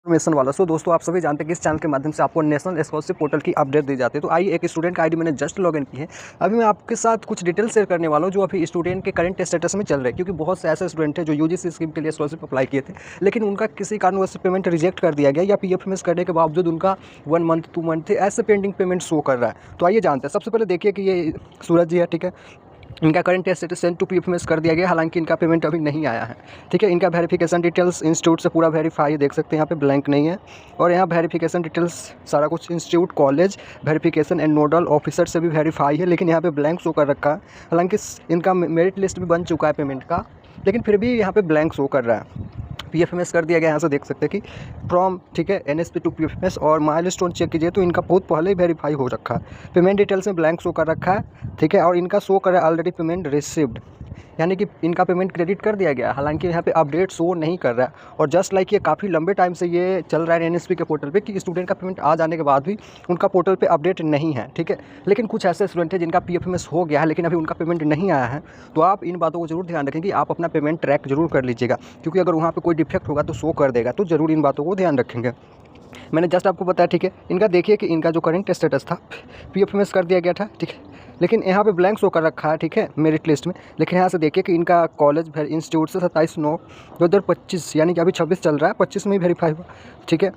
Information वाला। सो दोस्तों, आप सभी जानते हैं कि इस चैनल के माध्यम से आपको नेशनल स्कॉलरशिप पोर्टल की अपडेट दी जाती है। तो आइए, एक स्टूडेंट का आईडी मैंने जस्ट लॉगिन की है। अभी मैं आपके साथ कुछ डिटेल शेयर करने वाला हूँ जो अभी स्टूडेंट के करंट स्टेटस में चल रहे हैं, क्योंकि बहुत से ऐसे स्टूडेंट हैं जो यूजीसी स्कीम के लिए स्कॉलरशिप अप्लाई किए थे, लेकिन उनका किसी कारणवश पेमेंट रिजेक्ट कर दिया गया, या पीएफएमएस करने के बावजूद उनका 1 मंथ 2 मंथ ऐसे पेंडिंग पेमेंट शो कर रहा है। तो आइए जानते हैं। सबसे पहले देखिए कि ये सूरज जी है, ठीक है। इनका current status send to PFMS कर दिया गया, हालांकि इनका पेमेंट अभी नहीं आया है, ठीक है। इनका वेरिफिकेशन डिटेल्स इंस्टीट्यूट से पूरा वेरीफाई देख सकते हैं, यहाँ पे ब्लैंक नहीं है। और यहाँ वेरिफिकेशन डिटेल्स सारा कुछ institute, college, verification and nodal officer से भी वेरीफाई है, लेकिन यहाँ पे ब्लैंक शो कर रखा है। हालांकि इनका मेरिट लिस्ट भी बन चुका है पेमेंट का, लेकिन फिर भी यहाँ पे ब्लैंक शो कर रहा है। पीएफएमएस कर दिया गया, यहाँ से देख सकते हैं कि फ्रॉम, ठीक है, एनएसपी टू पीएफएमएस। और माइलस्टोन चेक कीजिए तो इनका बहुत पहले ही वेरीफाई हो रखा है। पेमेंट डिटेल्स में ब्लैंक शो कर रखा है, ठीक है। और इनका शो कर रहा है ऑलरेडी पेमेंट रिसीव्ड, यानी कि इनका पेमेंट क्रेडिट कर दिया गया। हालांकि यहाँ पे अपडेट शो नहीं कर रहा है। और जस्ट लाइक ये काफ़ी लंबे टाइम से ये चल रहा है एनएसपी के पोर्टल पे कि स्टूडेंट का पेमेंट आ जाने के बाद भी उनका पोर्टल पे अपडेट नहीं है, ठीक है। लेकिन कुछ ऐसे स्टूडेंट हैं जिनका पीएफएमएस हो गया है, लेकिन अभी उनका पेमेंट नहीं आया है। तो आप इन बातों को जरूर ध्यान रखें कि आप अपना पेमेंट ट्रैक जरूर कर लीजिएगा, क्योंकि अगर वहाँ पर कोई डिफेक्ट होगा तो शो कर देगा। तो ज़रूर इन बातों को ध्यान रखेंगे। मैंने जस्ट आपको बताया, ठीक है। इनका देखिए कि इनका जो करंट स्टेटस था, पीएफएमएस कर दिया गया था, ठीक है, लेकिन यहाँ पे ब्लैंक शो कर रखा है, ठीक है, मेरिट लिस्ट में। लेकिन यहाँ से देखिए कि इनका कॉलेज इंस्टीट्यूट से 27/9/2025, यानी कि अभी 26 चल रहा है, 25 में ही वेरीफाई हुआ, ठीक है।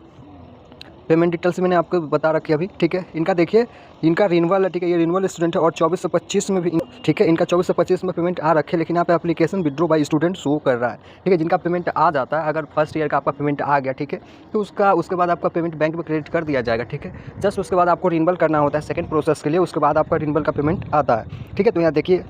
पेमेंट डिटेल्स मैंने आपको बता रखी है अभी, ठीक है। इनका देखिए, इनका रिन्यूअल है, ठीक है, ये रिन्यूअल स्टूडेंट है। और 24 से 25 में भी, ठीक है, इनका 24 से 25 में पेमेंट आ रखे, लेकिन यहाँ पे application withdraw by student show कर रहा है, ठीक है। जिनका पेमेंट आ जाता है, अगर फर्स्ट ईयर का आपका पेमेंट आ गया, ठीक है, तो उसके बाद आपका पेमेंट बैंक में क्रेडिट कर दिया जाएगा, ठीक है। जस्ट उसके बाद आपको रिन्यूअल करना होता है सेकंड प्रोसेस के लिए, उसके बाद आपका रिन्यूअल का पेमेंट आता है, ठीक है। तो यहाँ देखिए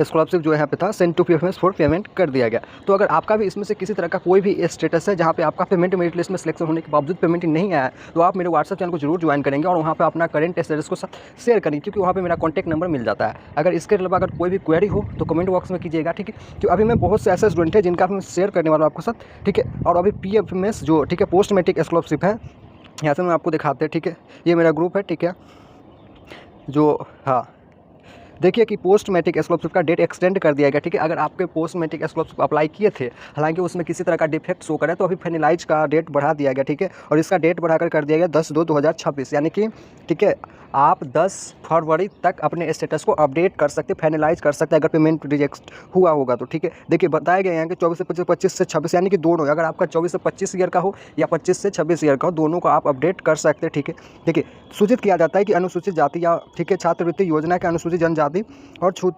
स्कॉलरशिप जो यहाँ पे था send to PFMS for payment कर दिया गया। तो अगर आपका भी इसमें से किसी तरह का कोई भी स्टेटस है जहाँ पे आपका पेमेंट मेरिट लिस्ट में सिलेक्शन होने के बावजूद पेमेंट नहीं आया है, तो आप मेरे व्हाट्सएप चैनल को जरूर ज्वाइन करेंगे और वहाँ पे अपना करंट स्टेटस को साथ शेयर करेंगे, क्योंकि वहाँ पे मेरा कॉन्टैक्ट नंबर मिल जाता है। अगर इसके अलावा अगर कोई भी क्वेरी हो तो कमेंट बॉक्स में कीजिएगा, ठीक है। तो अभी मैं बहुत से ऐसे स्टूडेंट हैं जिनका मैं शेयर करने वाला हूँ आपके साथ, ठीक है। और अभी पीएफएमएस जो, ठीक है, पोस्ट मैट्रिक स्कॉलरशिप है, यहाँ से मैं आपको दिखाते हैं, ठीक है। ये मेरा ग्रुप है, ठीक है, जो, हाँ, देखिए कि पोस्ट मैट्रिक स्कॉलरशिप का डेट एक्सटेंड कर दिया गया, ठीक है। अगर आपके पोस्ट मैट्रिक स्कॉलरशिप अप्लाई किए थे, हालांकि उसमें किसी तरह का डिफेक्ट शो करे, तो अभी फाइनलाइज का डेट बढ़ा दिया गया, ठीक है। और इसका डेट बढ़ाकर कर दिया गया 10/2/2026, यानी कि, ठीक है, आप 10 फरवरी तक अपने स्टेटस को अपडेट कर सकते, फाइनलाइज कर सकते हैं, अगर पेमेंट रिजेक्ट हुआ होगा तो, ठीक है। देखिए बताया गया है कि 24 से 25, 25 से 26, यानी कि दोनों, अगर आपका 24 से 25 ईयर का हो या 25 से 26 ईयर का हो, दोनों को आप अपडेट कर सकते हैं, ठीक है। देखिए, सूचित किया जाता है कि अनुसूचित जाति या, ठीक है, छात्रवृत्ति योजना के अनुसूचित जनजाति और छूट,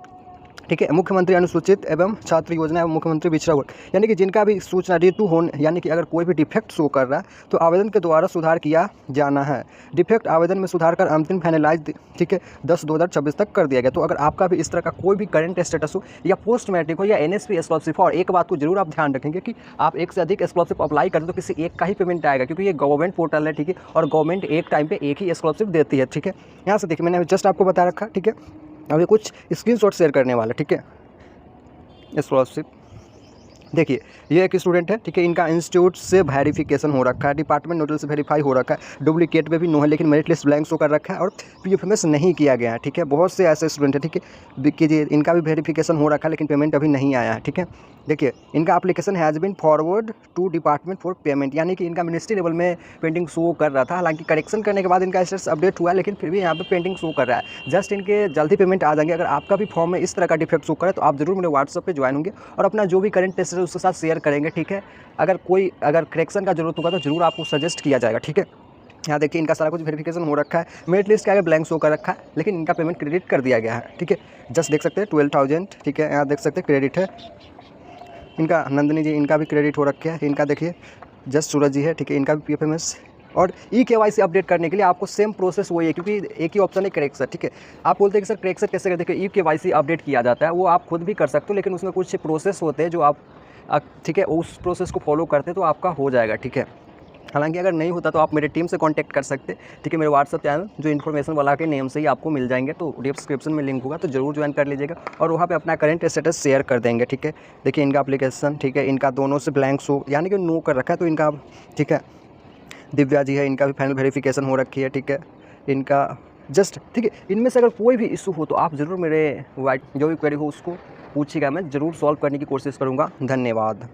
ठीक है, मुख्यमंत्री अनुसूचित एवं छात्र योजना एवं मुख्यमंत्री पिछड़ा वर्ग, यानी कि जिनका भी सूचना ऋतु होने, यानी कि अगर कोई भी डिफेक्ट शो कर रहा है तो आवेदन के द्वारा सुधार किया जाना है। डिफेक्ट आवेदन में सुधार कर अंतिम फाइनलाइज, ठीक है, 10/2/2026 तक कर दिया गया। तो अगर आपका भी इस तरह का कोई भी करंट स्टेटस हो, या पोस्ट मैट्रिक हो, या एनएसपी स्कॉलरशिप हो, और एक बात को जरूर आप ध्यान रखेंगे कि आप एक से अधिक स्कॉलरशिप अप्लाई करें तो किसी एक का ही पेमेंट आएगा, क्योंकि ये गवर्नमेंट पोर्टल है, ठीक है। और गवर्नमेंट एक टाइम पर एक ही स्कॉलरशिप देती है, ठीक है। यहाँ से देखिए, मैंने जस्ट आपको बता रखा, ठीक है। अभी कुछ स्क्रीनशॉट शेयर करने वाला, ठीक है। स्कॉलरशिप देखिए, ये एक स्टूडेंट है, ठीक है। इनका इंस्टीट्यूट से वेरिफिकेशन हो रखा है, डिपार्टमेंट नोडल से वेरीफाई हो रखा है, डुप्लीकेट में भी नो है, लेकिन मेरिट लिस्ट ब्लैंक शो कर रखा है और पीएफएमएस नहीं किया गया है, ठीक है। बहुत से ऐसे स्टूडेंट हैं, ठीक है, कि इनका भी वेरिफिकेशन हो रखा है, लेकिन पेमेंट अभी नहीं आया है, ठीक है। देखिए, इनका application has been forward to department for payment, यानी कि इनका मिनिस्ट्री लेवल में पेंडिंग शो कर रहा था। हालांकि करेक्शन करने के बाद इनका स्टेटस अपडेट हुआ है, लेकिन फिर भी यहाँ पे पेंडिंग शो कर रहा है। जस्ट इनके जल्दी पेमेंट आ जाएंगे। अगर आपका भी फॉर्म में इस तरह का डिफेक्ट शो करे तो आप जरूर मेरे व्हाट्सएप पे ज्वाइन होंगे और अपना जो भी करंट स्टेटस है उसके साथ शेयर करेंगे, ठीक है। अगर करेक्शन का जरूरत होगा तो जरूर आपको सजेस्ट किया जाएगा, ठीक है। यहाँ देखिए, इनका सारा कुछ वेरिफिकेशन हो रखा है, मेरिट लिस्ट क्या है ब्लैंक शो कर रखा है, लेकिन इनका पेमेंट क्रेडिट कर दिया गया है, ठीक है। जस्ट देख सकते हैं 12,000, ठीक है। यहाँ देख सकते हैं क्रेडिट है इनका। नंदिनी जी, इनका भी क्रेडिट हो रखा है। इनका देखिए, जस्ट सूरज जी है, ठीक है, इनका भी पीएफएमएस। और ई-केवाईसी अपडेट करने के लिए आपको सेम प्रोसेस वही है, क्योंकि एक ही ऑप्शन है करेक्शन, ठीक है। आप बोलते हैं कि सर करेक्शन कैसे करते हैं, ई-केवाईसी अपडेट किया जाता है, वो आप खुद भी कर सकते हो, लेकिन उसमें कुछ प्रोसेस होते हैं जो आप, ठीक है, उस प्रोसेस को फॉलो करते तो आपका हो जाएगा, ठीक है। हालांकि अगर नहीं होता तो आप मेरे टीम से कांटेक्ट कर सकते, ठीक है। मेरे व्हाट्सअप चैनल जो इन्फॉर्मेशन वाला के नेम से ही आपको मिल जाएंगे, तो डिस्क्रिप्शन में लिंक होगा, तो जरूर ज्वाइन कर लीजिएगा और वहाँ पे अपना करंट स्टेटस शेयर कर देंगे, ठीक है। देखिए, इनका एप्लीकेशन, ठीक है, इनका दोनों से ब्लैंक शो, यानी कि नो कर रखा है, तो इनका, ठीक है। दिव्या जी है, इनका भी फाइनल वेरिफिकेशन हो रखी है, ठीक है। इनका जस्ट, ठीक है। इनमें से अगर कोई भी इशू हो तो आप ज़रूर मेरे जो भी क्वेरी हो उसको पूछिएगा, मैं ज़रूर सॉल्व करने की कोशिश करूँगा। धन्यवाद।